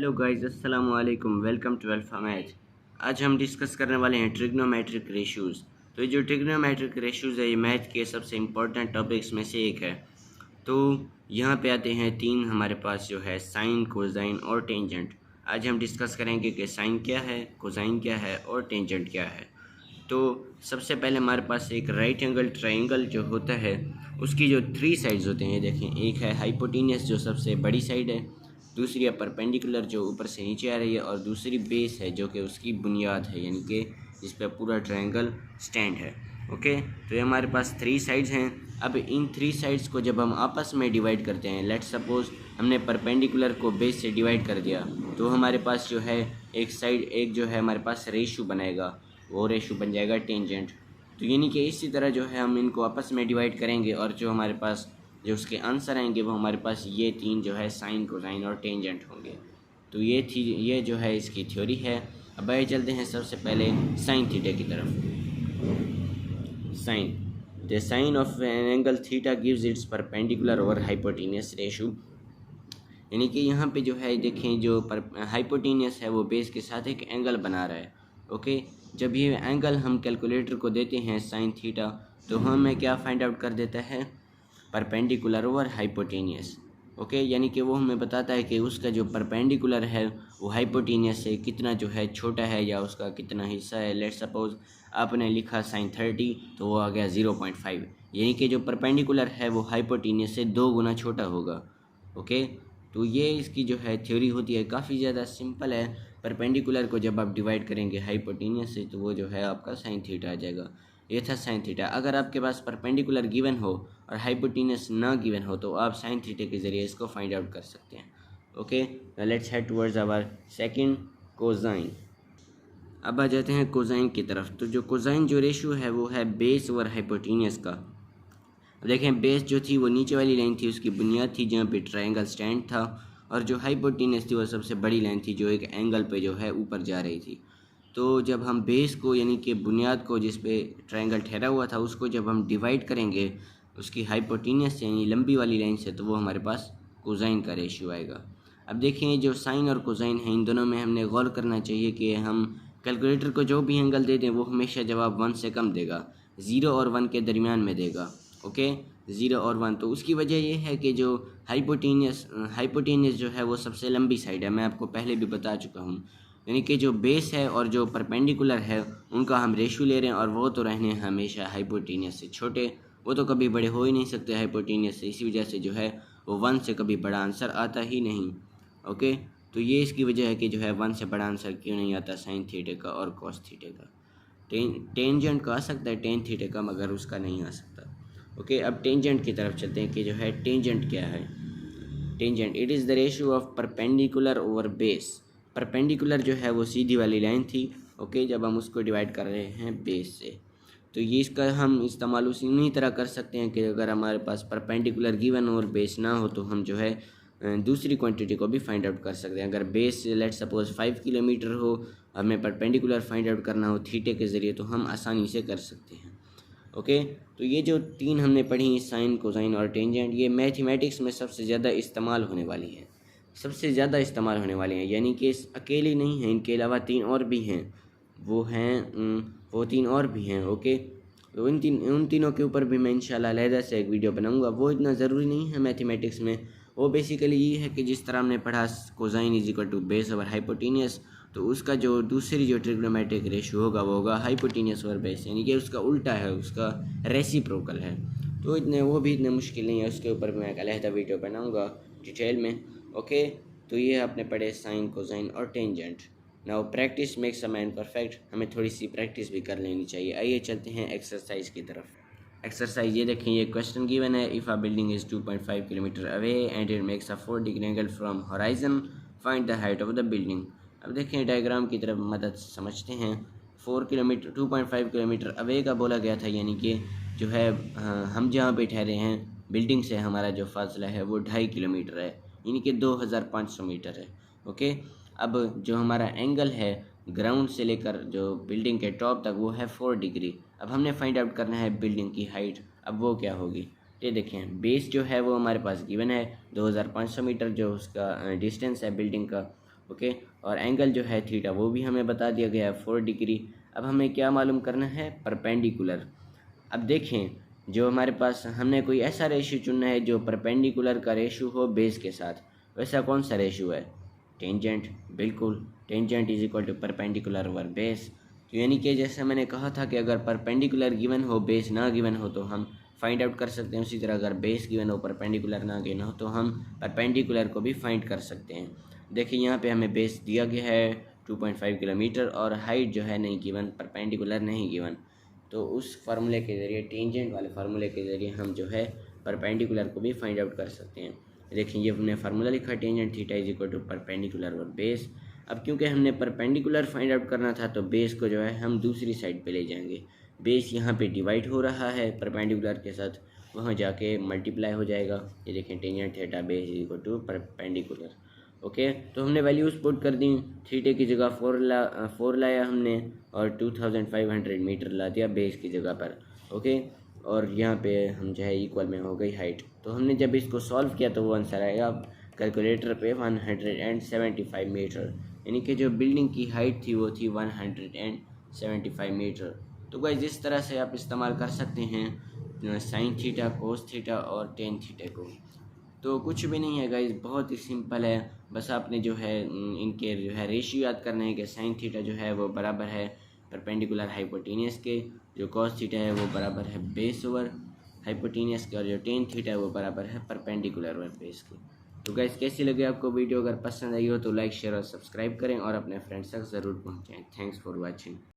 Hello guys, अस्सलाम वालेकुम। Welcome to alpha math. आज हम डिस्कस करने वाले हैं ट्रिग्नोमेट्रिक रेशियोज़। तो ये जो ट्रिग्नोमेट्रिक रेशियोज़ है, ये मैथ के सबसे इम्पोर्टेंट टॉपिक्स में से एक है। तो यहाँ पे आते हैं तीन हमारे पास जो है साइन, कोसाइन और टेंजेंट। आज हम डिस्कस करेंगे कि साइन क्या है, कोसाइन क्या है और टेंजेंट क्या है। तो सबसे पहले हमारे पास एक राइट एंगल ट्रायंगल जो होता है, उसकी जो थ्री साइड्स होते हैं, देखें, एक है हाइपोटेनियस जो सबसे बड़ी साइड है, दूसरी है परपेंडिकुलर जो ऊपर से नीचे आ रही है, और दूसरी बेस है जो कि उसकी बुनियाद है, यानी कि जिस पर पूरा ट्रायंगल स्टैंड है। ओके, तो ये हमारे पास थ्री साइड्स हैं। अब इन थ्री साइड्स को जब हम आपस में डिवाइड करते हैं, लेट्स सपोज हमने परपेंडिकुलर को बेस से डिवाइड कर दिया, तो हमारे पास जो है एक साइड, एक जो है हमारे पास रेशो बनाएगा, वो रेशो बन जाएगा टेंजेंट। तो यानी कि इसी तरह जो है हम इनको आपस में डिवाइड करेंगे, और जो हमारे पास जो उसके आंसर आएंगे वो हमारे पास ये तीन जो है साइन, कोसाइन और टेंजेंट होंगे। तो ये जो है इसकी थ्योरी है। अब आइए चलते हैं सबसे पहले साइन थीटा की तरफ। Sine, the sine of an angle theta gives its perpendicular over hypotenuse ratio. यानी कि यहाँ पे जो है देखें, जो हाइपोटेनियस है वो बेस के साथ एक एंगल बना रहा है। ओके, जब ये एंगल हम कैलकुलेटर को देते हैं साइन थीटा, तो हमें क्या फाइंड आउट कर देता है, परपेंडिकुलर ओवर हाइपोटेनियस। ओके, यानी कि वो हमें बताता है कि उसका जो परपेंडिकुलर है वो हाइपोटेनियस से कितना जो है छोटा है, या उसका कितना हिस्सा है। लेट्स सपोज आपने लिखा साइन 30, तो वो आ गया 0.5, यानी कि जो परपेंडिकुलर है वो हाइपोटेनियस से 2 गुना छोटा होगा। ओके, तो ये इसकी जो है थ्योरी होती है, काफ़ी ज़्यादा सिंपल है। परपेंडिकुलर को जब आप डिवाइड करेंगे हाइपोटेनियस से, तो वो जो है आपका साइन थीटा आ जाएगा। ये था साइन थीटा। अगर आपके पास परपेंडिकुलर गिवन हो और हाइपोटेनियस ना गिवन हो, तो आप साइन थीटा के ज़रिए इसको फाइंड आउट कर सकते हैं। Okay, let's head towards our second, cosine. अब आ जाते हैं कोसाइन की तरफ। तो जो कोसाइन जो रेशियो है वो है बेस ओवर हाइपोटेनियस का। अब देखें, बेस जो थी वो नीचे वाली लाइन थी, उसकी बुनियाद थी जहाँ पे ट्रायंगल स्टैंड था, और जो हाइपोटेनियस थी वो सबसे बड़ी लाइन थी जो एक एंगल पे जो है ऊपर जा रही थी। तो जब हम बेस को, यानी कि बुनियाद को जिस पे ट्रायंगल ठहरा हुआ था, उसको जब हम डिवाइड करेंगे उसकी हाइपोटेनियस से, यानी लंबी वाली लाइन से, तो वो हमारे पास कोसाइन का रेशियो आएगा। अब देखें, जो साइन और कोसाइन है, इन दोनों में हमने गौर करना चाहिए कि हम कैलकुलेटर को जो भी एंगल दे दें वो हमेशा जवाब 1 से कम देगा, 0 और 1 के दरमियान में देगा। ओके, 0 और 1। तो उसकी वजह यह है कि जो हाइपोटेनियस जो है वो सबसे लंबी साइड है, मैं आपको पहले भी बता चुका हूँ। यानी कि जो बेस है और जो परपेंडिकुलर है उनका हम रेशो ले रहे हैं, और वो तो रहने हमेशा हाइपोटेनियस से छोटे, वो तो कभी बड़े हो ही नहीं सकते हाइपोटेनियस से। इसी वजह से जो है वो 1 से कभी बड़ा आंसर आता ही नहीं। ओके, तो ये इसकी वजह है कि जो है 1 से बड़ा आंसर क्यों नहीं आता साइन थीटे का और कॉस थीटे का। टेंजेंट का आ सकता है टेन थीटे का, मगर उसका नहीं आ सकता। ओके, अब टेंजेंट की तरफ चलते हैं कि जो है टेंजेंट क्या है। Tangent, it is the ratio of perpendicular over base. Perpendicular जो है वो सीधी वाली लाइन थी। ओके, जब हम उसको डिवाइड कर रहे हैं बेस से, तो ये इसका हम इस्तेमाल उसी तरह कर सकते हैं कि अगर हमारे पास परपेंडिकुलर गिवन और बेस ना हो, तो हम जो है दूसरी क्वांटिटी को भी फाइंड आउट कर सकते हैं। अगर बेस लेट सपोज 5 किलोमीटर हो, हमें परपेंडिकुलर फाइंड आउट करना हो थीटे के ज़रिए, तो हम आसानी से कर सकते हैं। ओके, तो ये जो तीन हमने पढ़ी, साइन, कोसाइन और टेंजेंट, ये मैथमेटिक्स में सबसे ज़्यादा इस्तेमाल होने वाली है, सबसे ज़्यादा इस्तेमाल होने वाले हैं। यानी कि अकेली नहीं हैं, इनके अलावा तीन और भी हैं, वो तीन और भी हैं। ओके, तो उन तीनों के ऊपर भी मैं इंशाल्लाह अलहदा से एक वीडियो बनाऊंगा। वो इतना ज़रूरी नहीं है मैथमेटिक्स में, वो बेसिकली ये है कि जिस तरह हमने पढ़ा cosine is equal to base over hypotenuse, तो उसका जो दूसरी जो ट्रिग्नोमेट्रिक रेशियो होगा वो होगा हाइपोटेनियस ओवर बेस, यानी कि उसका उल्टा है, उसका रेसिप्रोकल है। तो वो भी इतने मुश्किल नहीं है, उसके ऊपर मैं एक अलहदा वीडियो बनाऊँगा डिटेल में। ओके, तो ये आपने पढ़े साइन, कोसाइन और tangent. Now practice makes a man perfect, हमें थोड़ी सी प्रैक्टिस भी कर लेनी चाहिए। आइए चलते हैं एक्सरसाइज की तरफ। एक्सरसाइज ये देखें, ये क्वेश्चन गिवन है, if a building is 2.5 kilometre away and it makes a 4 degree angle from horizon, find the height of the building. अब देखें, डायग्राम की तरफ मदद समझते हैं। 2.5 किलोमीटर अवे का बोला गया था, यानी कि जो है हम जहाँ पे ठहरे हैं बिल्डिंग से हमारा जो फासला है वो 2.5 किलोमीटर है, यानी कि 2500 मीटर है। ओके, अब जो हमारा एंगल है ग्राउंड से लेकर जो बिल्डिंग के टॉप तक वो है 4 डिग्री। अब हमने फाइंड आउट करना है बिल्डिंग की हाइट। अब वो क्या होगी, ये देखें, बेस जो है वो हमारे पास गिवन है 2500 मीटर, जो उसका डिस्टेंस है बिल्डिंग का। ओके। और एंगल जो है थीटा वो भी हमें बता दिया गया है 4 डिग्री। अब हमें क्या मालूम करना है, परपेंडिकुलर। अब देखें, जो हमारे पास हमने कोई ऐसा रेशियो चुनना है जो परपेंडिकुलर का रेशियो हो बेस के साथ। वैसा कौन सा रेशियो है, टेंजेंट। बिल्कुल, tangent is equal to perpendicular over base. तो यानी कि जैसे मैंने कहा था कि अगर परपेंडिकुलर गिवन हो बेस ना गिवन हो तो हम फाइंड आउट कर सकते हैं, उसी तरह अगर बेस गिवन हो परपेंडिकुलर ना गिवन हो तो हम परपेंडिकुलर को भी फाइंड कर सकते हैं। देखिए यहाँ पे हमें बेस दिया गया है 2.5 किलोमीटर और हाइट जो है नहीं गिवन, परपेंडिकुलर नहीं गिवन। तो उस फार्मूले के ज़रिए, टेंजेंट वाले फार्मूले के ज़रिए हम जो है परपेंडिकुलर को भी फाइंड आउट कर सकते हैं। देखिए ये हमने फार्मूला लिखा, tangent theta is equal to perpendicular और बेस। अब क्योंकि हमने परपेंडिकुलर फाइंड आउट करना था तो बेस को जो है हम दूसरी साइड पे ले जाएंगे। बेस यहाँ पे डिवाइड हो रहा है परपेंडिकुलर के साथ, वहाँ जाके मल्टीप्लाई हो जाएगा। ये देखें, tangent theta base is equal to perpendicular. Okay, तो हमने वैल्यूज पुट कर दी। थीटे की जगह 4 लाया हमने और 2500 मीटर ला दिया बेस की जगह पर। ओके, और यहाँ पे हम जो है इक्वल में हो गई हाइट। तो हमने जब इसको सॉल्व किया तो वो आंसर आएगा कैलकुलेटर पे 175 मीटर, यानी कि जो बिल्डिंग की हाइट थी वो थी 175 मीटर। तो गाइस इस तरह से आप इस्तेमाल कर सकते हैं साइन थीटा, कोस थीटा और टेन थीटा को। तो कुछ भी नहीं है गाइस, बहुत ही सिंपल है। बस आपने जो है इनके जो है रेशियो याद करना है कि साइन थीटा जो है वो बराबर है परपेंडिकुलर हाइपोटेनियस के, जो कॉस थीटा है वो बराबर है बेस ओवर हाइपोटेनियस के, और जो टेन थीटा है वो बराबर है परपेंडिकुलर ओवर बेस के। तो गाइस कैसी लगी आपको वीडियो? अगर पसंद आई हो तो लाइक, शेयर और सब्सक्राइब करें और अपने फ्रेंड्स तक ज़रूर पहुँचाएँ। Thanks for watching.